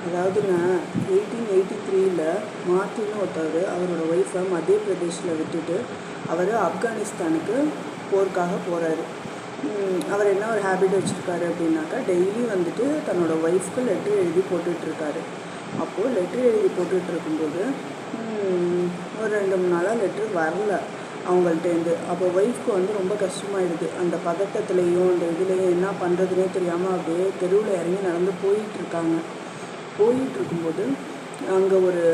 அதாவதுங்க 1883 மார்ட்டின்னு ஒருத்தவர் அவரோட ஒய்ஃபை மத்திய பிரதேஷில் விட்டுட்டு அவர் ஆப்கானிஸ்தானுக்கு போருக்காக போகிறாரு. அவர் என்ன ஒரு ஹேபிட் வச்சுருக்காரு அப்படின்னாக்கா, டெய்லி வந்துட்டு தன்னோட ஒய்ஃப்க்கு லெட்ரு எழுதி போட்டுட்ருக்காரு. அப்போது லெட்ரு எழுதி போட்டுட்ருக்கும்போது ஒரு 2-3 நாளாக லெட்ரு வரல அவங்கள்ட்டேருந்து. அப்போ ஒய்ஃப்க்கு வந்து ரொம்ப கஷ்டமாயிடுது. அந்த பதட்டத்துலேயும் அந்த இதுலேயும் என்ன பண்ணுறதுனே தெரியாமல் அப்படியே தெருவில் இறங்கி நடந்து போயிட்டுருக்கும்போது அங்கே ஒரு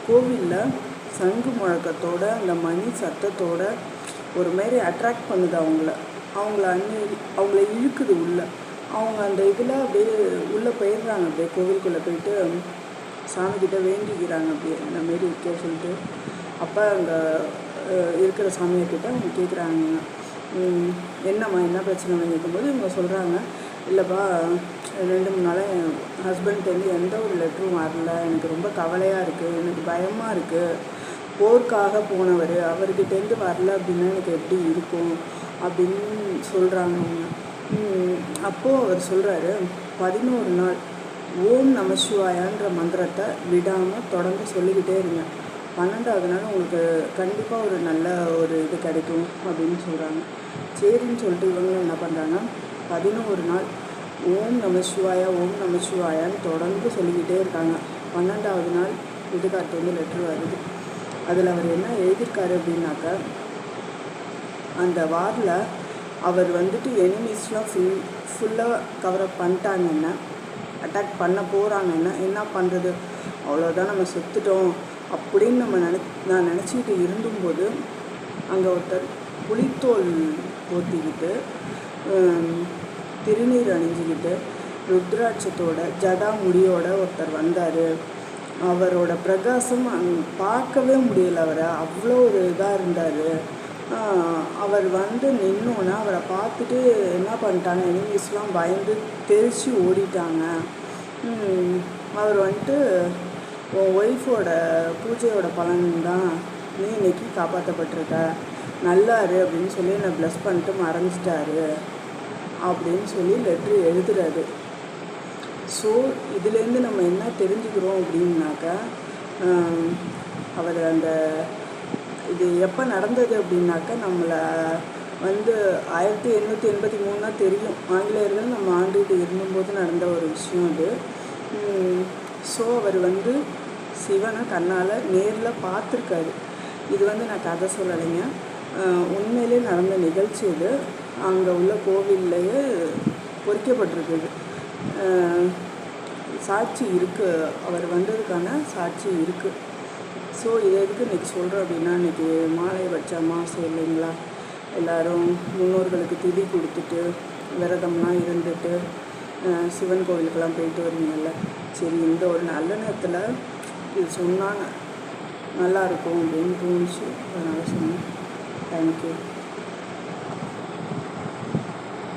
கோவிலில் சங்கு முழக்கத்தோட அந்த மணி சத்தத்தோட ஒரு மாரி அட்ராக்ட் பண்ணுது அவங்கள இழுக்குது உள்ளே. அவங்க அந்த இதில் அப்படியே உள்ளே போயிடுறாங்க. அப்படியே கோவிலுக்குள்ளே போயிட்டு சாமிக்கிட்ட வேண்டிக்கிறாங்க. அப்படியே இந்த மாரி இருக்கே சொல்லிட்டு. அப்போ அங்கே இருக்கிற சாமியார்கிட்ட அவங்க கேட்குறாங்க, என்னம்மா என்ன பிரச்சனை கேட்கும்போது இவங்க சொல்கிறாங்க, இல்லைப்பா 2-3 நாளாக என் ஹஸ்பண்ட்லேருந்து எந்த ஒரு லெட்டரும் வரல, எனக்கு ரொம்ப கவலையாக இருக்குது, எனக்கு பயமாக இருக்குது. போருக்காக போனவர் அவர்கிட்டேருந்து வரல அப்படின்னா எனக்கு எப்படி இருக்கும் அப்படின்னு சொல்கிறாங்க அவங்க. அப்போது அவர் சொல்கிறாரு, 11 நாள் ஓம் நம சிவாயான்ற மந்திரத்தை விடாமல் தொடர்ந்து சொல்லிக்கிட்டே இருங்க. 12வது நாள் உங்களுக்கு கண்டிப்பாக ஒரு நல்ல ஒரு இது கிடைக்கும் அப்படின்னு சொல்கிறாங்க. சரின்னு சொல்லிட்டு இவங்களும் என்ன பண்ணுறாங்க, 11 நாள் ஓம் நம சிவாயான்னு தொடர்ந்து சொல்லிக்கிட்டே இருக்காங்க. 12வது நாள் வீட்டுக்கார்ட்டேருந்து லெட்ரு வருது. அதில் அவர் என்ன எழுதியிருக்காரு அப்படின்னாக்கா, அந்த வாரில் அவர் வந்துட்டு எனிமீஸ்லாம் ஃபுல்லாக கவரப் பண்ணிட்டாங்கன்னா, அட்டாக் பண்ண போகிறாங்கன்னா என்ன பண்ணுறது, அவ்வளோதான் நம்ம செத்துட்டோம் அப்படின்னு நான் நினச்சிக்கிட்டு இருந்தும்போது அங்கே ஒருத்தர் புலித்தோல் போத்திக்கிட்டு திருநீர் அணிஞ்சிக்கிட்டு ருத்ராட்சத்தோட ஜடா முடியோட ஒருத்தர் வந்தார். அவரோட பிரகாசம் பார்க்கவே முடியலை. அவரை அவ்வளோ ஒரு இதாக இருந்தார். அவர் வந்து நின்னோன்னா அவரை பார்த்துட்டு என்ன பண்ணிட்டாங்க, எனிமீஸ்லாம் பயந்து தெரிச்சு ஓடிட்டாங்க. அவர் வந்துட்டு உன் ஒய்ஃபோட பூஜையோட பலன் தான் நீ இன்னைக்கு காப்பாற்றப்பட்டிருக்க, நல்லாரு அப்படின்னு சொல்லி என்னை ப்ளஸ் பண்ணிட்டு மறைஞ்சிட்டாரு அப்படின்னு சொல்லி லெட்ரு எழுதுறாரு. ஸோ இதுலேருந்து நம்ம என்ன தெரிஞ்சுக்கிறோம் அப்படின்னாக்கா, அவர் அந்த இது எப்போ நடந்தது அப்படின்னாக்கா, நம்மளை வந்து 1883 தெரியும், ஆங்கிலேயர்கள் நம்ம ஆண்டுகிட்டு இருந்தபோது நடந்த ஒரு விஷயம் அது. ஸோ அவர் வந்து சிவனை கண்ணால் நேரில் பார்த்துருக்காரு. இது வந்து நான் கதை சொல்லலைங்க, உண்மையிலே நடந்த நிகழ்ச்சி இது. அங்கே உள்ள கோவில்லையே பொறிக்கப்பட்டிருக்குது. சாட்சி இருக்குது, அவர் வந்ததுக்கான சாட்சி இருக்குது. ஸோ இது எதுக்கு இன்றைக்கி சொல்கிறோம் அப்படின்னா, இன்றைக்கி மாலை வச்ச அமாவாசை இல்லைங்களா, எல்லோரும் முன்னோர்களுக்கு திதி கொடுத்துட்டு விரதம்லாம் இருந்துட்டு சிவன் கோவிலுக்கெல்லாம் போயிட்டு வருவீங்கள்ல. சரி, இந்த ஒரு நல்ல நேரத்தில் இது சொன்னால் நல்லாயிருக்கும் அப்படின்னு தோணுச்சு, அதனால் சொன்னேன். தேங்க்யூ.